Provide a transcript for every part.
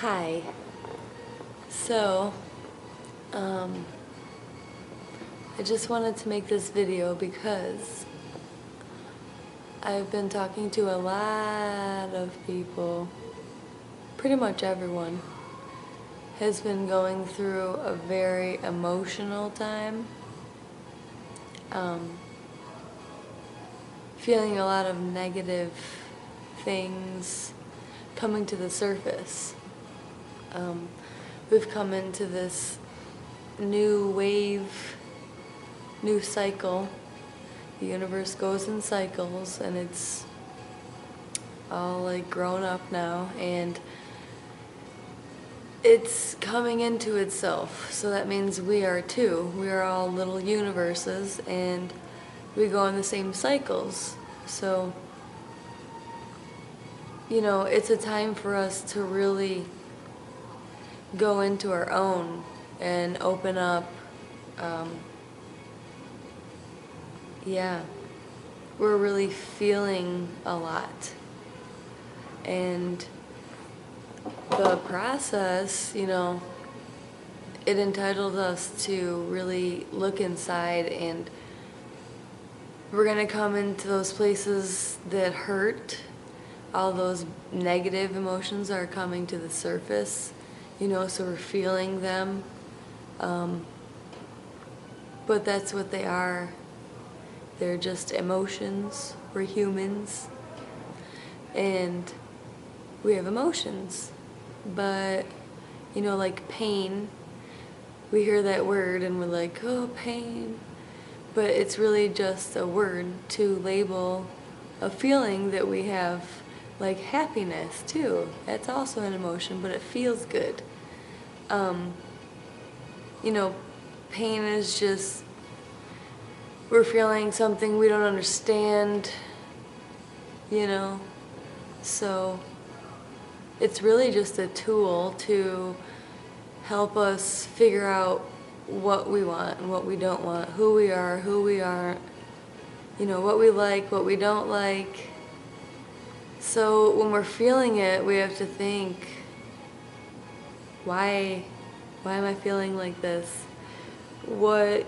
Hi. So, I just wanted to make this video because I've been talking to a lot of people, pretty much everyone has been going through a very emotional time, feeling a lot of negative things coming to the surface. We've come into this new wave, new cycle. The universe goes in cycles, and it's all like grown up now, and it's coming into itself. So that means we are too. We are all little universes, and we go in the same cycles. So, it's a time for us to really go into our own and open up. We're really feeling a lot. And the process, it entitled us to really look inside, and we're going to come into those places that hurt. All those negative emotions are coming to the surface, so we're feeling them. But that's what they are. They're just emotions. We're humans. And we have emotions. But, like pain, we hear that word and we're like, oh, pain. But it's really just a word to label a feeling that we have, like happiness too. That's also an emotion, but it feels good. Pain is just, we're feeling something we don't understand, so it's really just a tool to help us figure out what we want and what we don't want, who we are, who we aren't, what we like, what we don't like. So when we're feeling it, we have to think, why am I feeling like this? What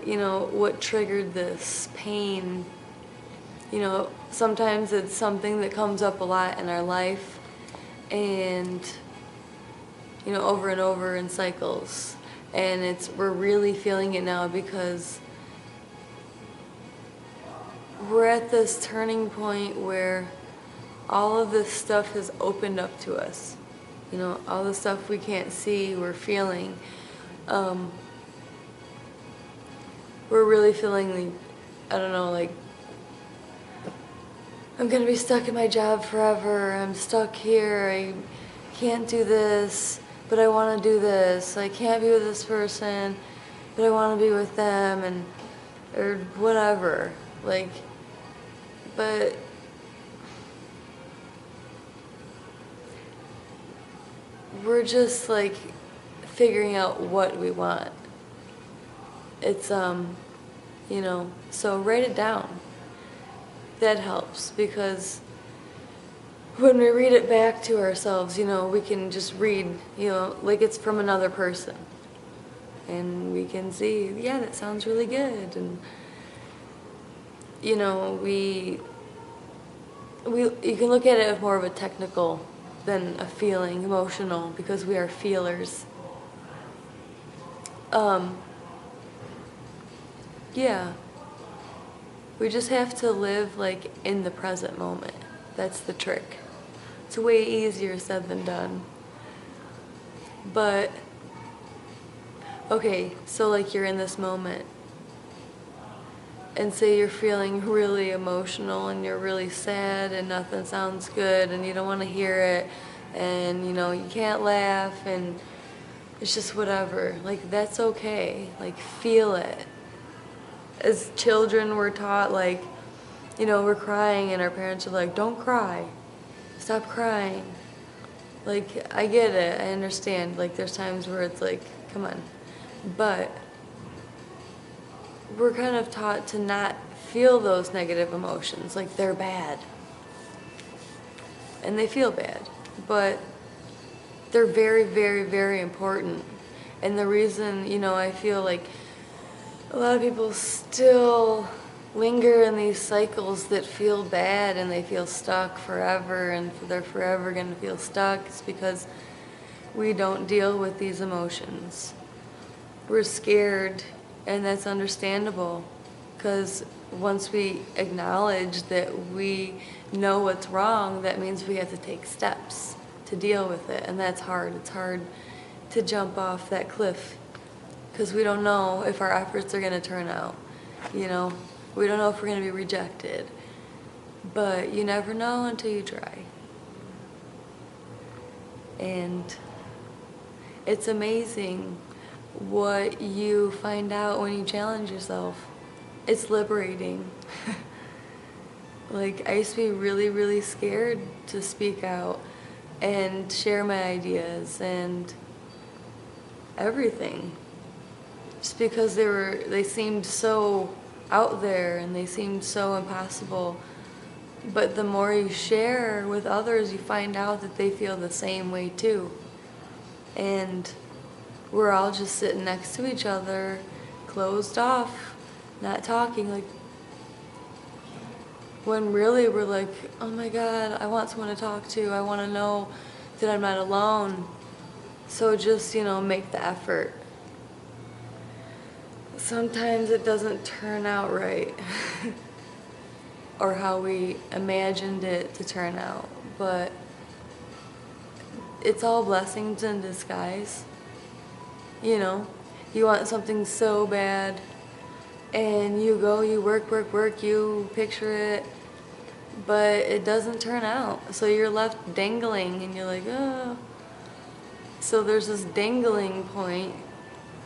triggered this pain? Sometimes it's something that comes up a lot in our life, and over and over in cycles, and we're really feeling it now because we're at this turning point where all of this stuff has opened up to us. All the stuff we can't see, we're feeling. We're really feeling like I'm gonna be stuck in my job forever. I'm stuck here. I can't do this, but I want to do this. I can't be with this person, but I want to be with them, or whatever. But we're just figuring out what we want. It's so write it down. That helps, because when we read it back to ourselves, we can just read, like it's from another person, and we can see, yeah, that sounds really good. And you can look at it as more of a technical than a feeling, emotional, because we are feelers. We just have to live in the present moment. That's the trick. It's way easier said than done. But okay, so you're in this moment, and say you're feeling really emotional and you're really sad and nothing sounds good and you don't want to hear it, and you can't laugh, and it's just whatever. That's okay. Feel it. As children, we're taught we're crying, and our parents are like, don't cry, stop crying. I get it, I understand, there's times where it's come on, but we're kind of taught to not feel those negative emotions, they're bad, and they feel bad, but they're very, very, very important. And the reason, you know, I feel like a lot of people still linger in these cycles that feel bad and they feel stuck forever and they're forever going to feel stuck is because we don't deal with these emotions. We're scared, and that's understandable, because once we acknowledge that we know what's wrong, that means we have to take steps to deal with it, and that's hard. It's hard to jump off that cliff because we don't know if our efforts are going to turn out, you know? We don't know if we're going to be rejected, but you never know until you try. And it's amazing what you find out when you challenge yourself. It's liberating. Like, I used to be really, really scared to speak out and share my ideas and everything. Just because they seemed so out there and they seemed so impossible. But the more you share with others, you find out that they feel the same way too. And we're all just sitting next to each other, closed off, not talking, like, when really we're like, oh my God, I want someone to talk to, I want to know that I'm not alone. So just, you know, make the effort. Sometimes it doesn't turn out right, or how we imagined it to turn out, but it's all blessings in disguise. You know, you want something so bad, and you go, you work, you picture it, but it doesn't turn out. So you're left dangling, and you're like, oh. So there's this dangling point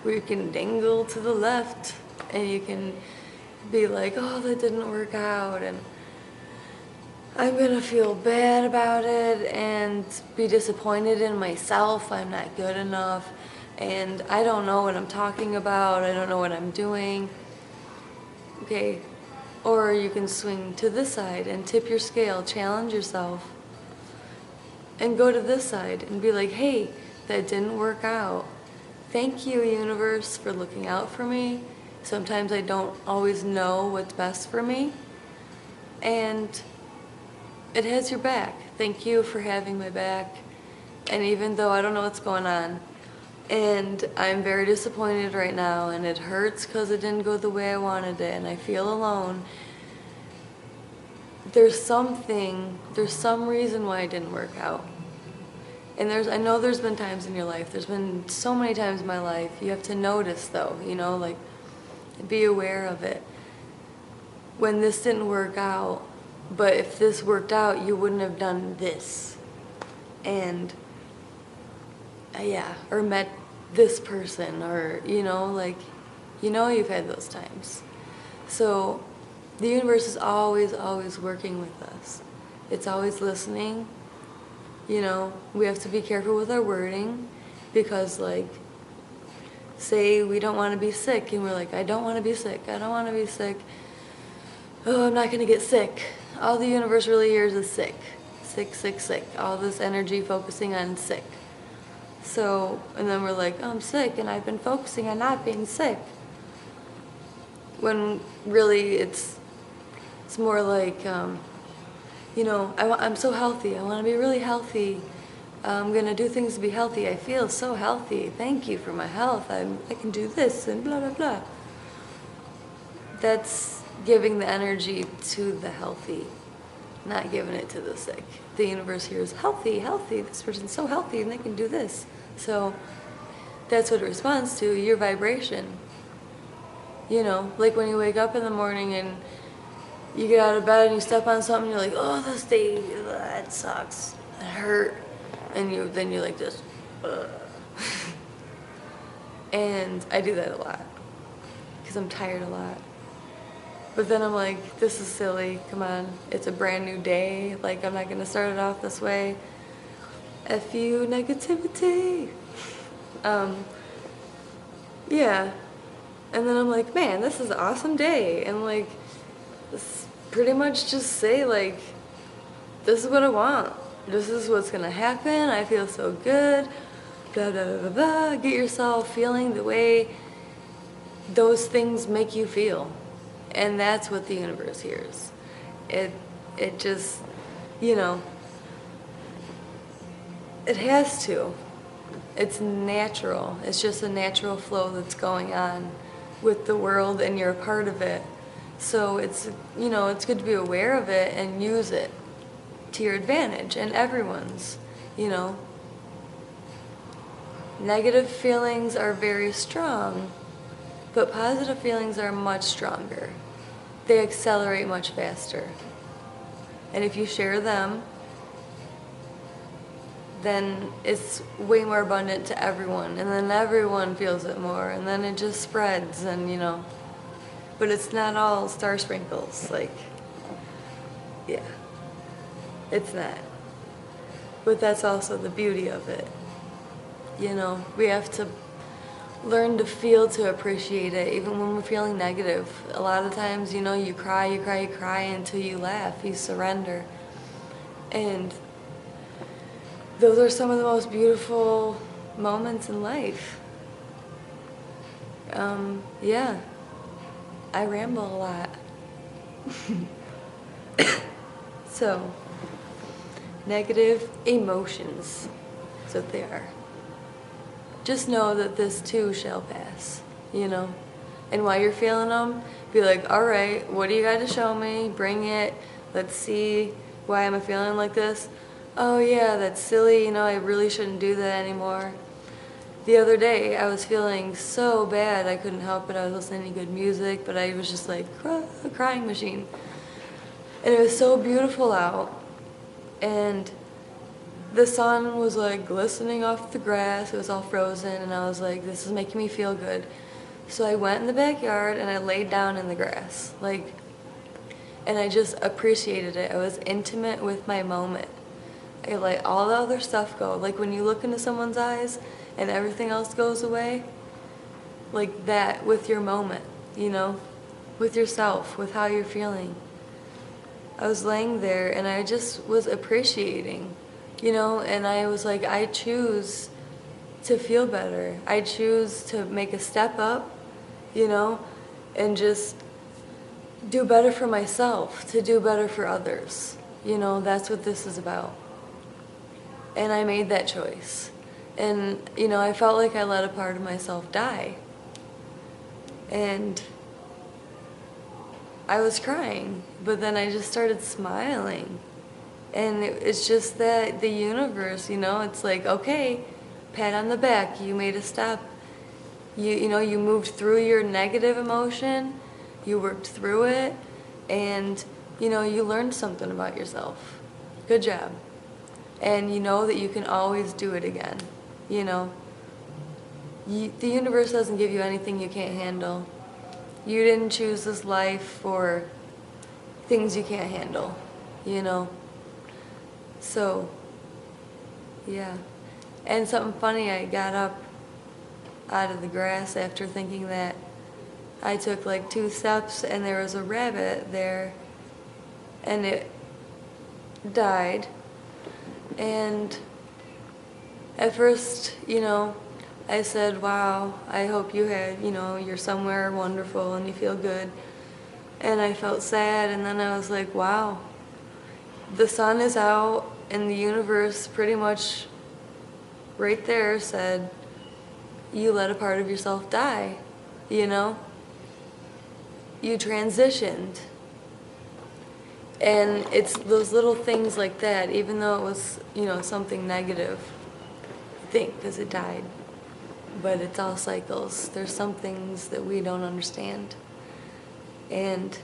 where you can dangle to the left, and you can be like, oh, that didn't work out, and I'm gonna feel bad about it, and be disappointed in myself, I'm not good enough, and I don't know what I'm talking about, I don't know what I'm doing. Okay, or you can swing to this side and tip your scale, challenge yourself, and go to this side and be like, hey, that didn't work out. Thank you, universe, for looking out for me. Sometimes I don't always know what's best for me, and it has your back. Thank you for having my back. And even though I don't know what's going on, and I'm very disappointed right now, and it hurts because it didn't go the way I wanted it, and I feel alone, there's some reason why it didn't work out. And I know there's been times in your life, there's been so many times in my life, you have to notice though, you know, like, be aware of it. When this didn't work out, but if this worked out, you wouldn't have done this. And, yeah, or met this person, or, you know, like, you know you've had those times. So, the universe is always, always working with us. It's always listening. You know, we have to be careful with our wording, because, like, say we don't want to be sick, and we're like, I don't want to be sick, I don't want to be sick. Oh, I'm not going to get sick. All the universe really hears is sick. Sick, sick, sick. All this energy focusing on sick. So, and then we're like, oh, I'm sick, and I've been focusing on not being sick. When really it's more like, you know, I'm so healthy. I want to be really healthy. I'm going to do things to be healthy. I feel so healthy. Thank you for my health. I can do this and blah, blah, blah. That's giving the energy to the healthy, not giving it to the sick. The universe hears healthy, healthy. This person's so healthy and they can do this. So that's what it responds to, your vibration. You know, like when you wake up in the morning and you get out of bed and you step on something, you're like, oh, this day, that sucks, it hurt, and then you're like this, and I do that a lot, because I'm tired a lot, but then I'm like, this is silly, come on, it's a brand new day, like, I'm not going to start it off this way, F you, negativity, yeah, and then I'm like, man, this is an awesome day, and like, pretty much just say, like, this is what I want. This is what's gonna happen. I feel so good. blah, blah, blah, blah, blah. Get yourself feeling the way those things make you feel. And that's what the universe hears. It just, you know, it has to. It's natural. It's just a natural flow that's going on with the world, and you're a part of it. So it's, you know, it's good to be aware of it and use it to your advantage and everyone's, you know. Negative feelings are very strong, but positive feelings are much stronger. They accelerate much faster. And if you share them, then it's way more abundant to everyone, and then everyone feels it more, and then it just spreads, and you know. But it's not all star sprinkles, like, yeah, it's not. But that's also the beauty of it. You know, we have to learn to feel to appreciate it, even when we're feeling negative. A lot of times, you know, you cry until you laugh, you surrender. And those are some of the most beautiful moments in life. Yeah, I ramble a lot. So, negative emotions, that's what they are. Just know that this too shall pass, you know. And while you're feeling them, be like, all right, what do you got to show me? Bring it. Let's see. Why am I feeling like this? Oh yeah, that's silly, you know, I really shouldn't do that anymore. The other day, I was feeling so bad, I couldn't help it. I was listening to good music, but I was just like a crying machine. And it was so beautiful out, and the sun was like glistening off the grass. It was all frozen, and I was like, this is making me feel good. So I went in the backyard and I laid down in the grass, like, and I just appreciated it. I was intimate with my moment. I let all the other stuff go. Like when you look into someone's eyes and everything else goes away, like that with your moment, you know, with yourself, with how you're feeling. I was laying there and I just was appreciating, you know, and I was like, I choose to feel better. I choose to make a step up, you know, and just do better for myself, to do better for others. You know, that's what this is about. And I made that choice. And, you know, I felt like I let a part of myself die. And I was crying, but then I just started smiling. And it's just that the universe, you know, it's like, okay, pat on the back, you made a step. You know, you moved through your negative emotion, you worked through it, and, you know, you learned something about yourself. Good job. And you know that you can always do it again, you know. The universe doesn't give you anything you can't handle. You didn't choose this life for things you can't handle, you know. So, yeah. And something funny, I got up out of the grass after thinking that. I took like 2 steps and there was a rabbit there, and it died. And at first, you know, I said, wow, I hope you had, you know, you're somewhere wonderful and you feel good. And I felt sad, and then I was like, wow, the sun is out, and the universe pretty much right there said, you let a part of yourself die, you know? You transitioned. And it's those little things like that, even though it was, you know, something negative, I think, because it died. But it's all cycles. There's some things that we don't understand. And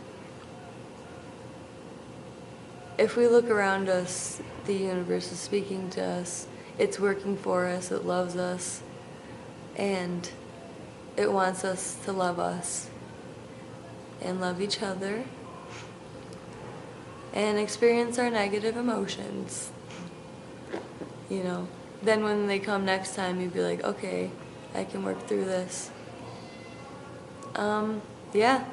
if we look around us, the universe is speaking to us. It's working for us. It loves us. And it wants us to love us and love each other and experience our negative emotions. You know, then when they come next time, you'd be like, okay, I can work through this. Yeah.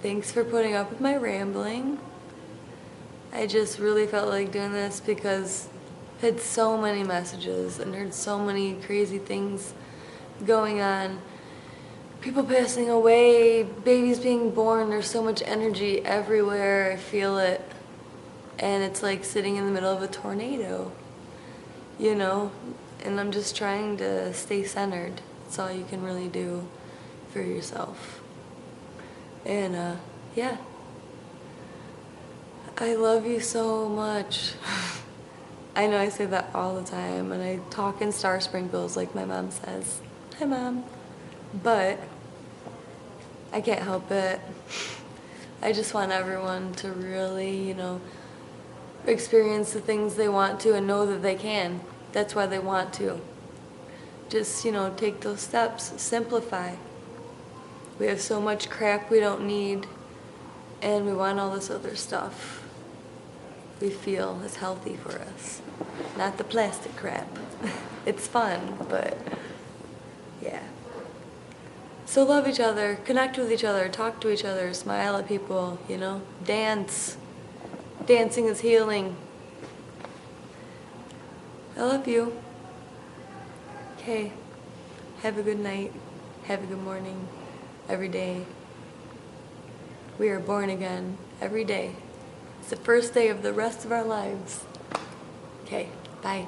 Thanks for putting up with my rambling. I just really felt like doing this because had so many messages and heard so many crazy things going on. People passing away, babies being born, there's so much energy everywhere, I feel it. And it's like sitting in the middle of a tornado, you know? And I'm just trying to stay centered. That's all you can really do for yourself. And yeah. I love you so much. I know I say that all the time, and I talk in star sprinkles like my mom says. Hi, Mom. But I can't help it. I just want everyone to really, you know, experience the things they want to and know that they can. That's why they want to. Just, you know, take those steps. Simplify. We have so much crap we don't need, and we want all this other stuff we feel is healthy for us. Not the plastic crap. It's fun, but yeah. So love each other, connect with each other, talk to each other, smile at people, you know, dance. Dancing is healing. I love you. Okay. Have a good night. Have a good morning. Every day. We are born again every day. It's the first day of the rest of our lives. Okay, bye.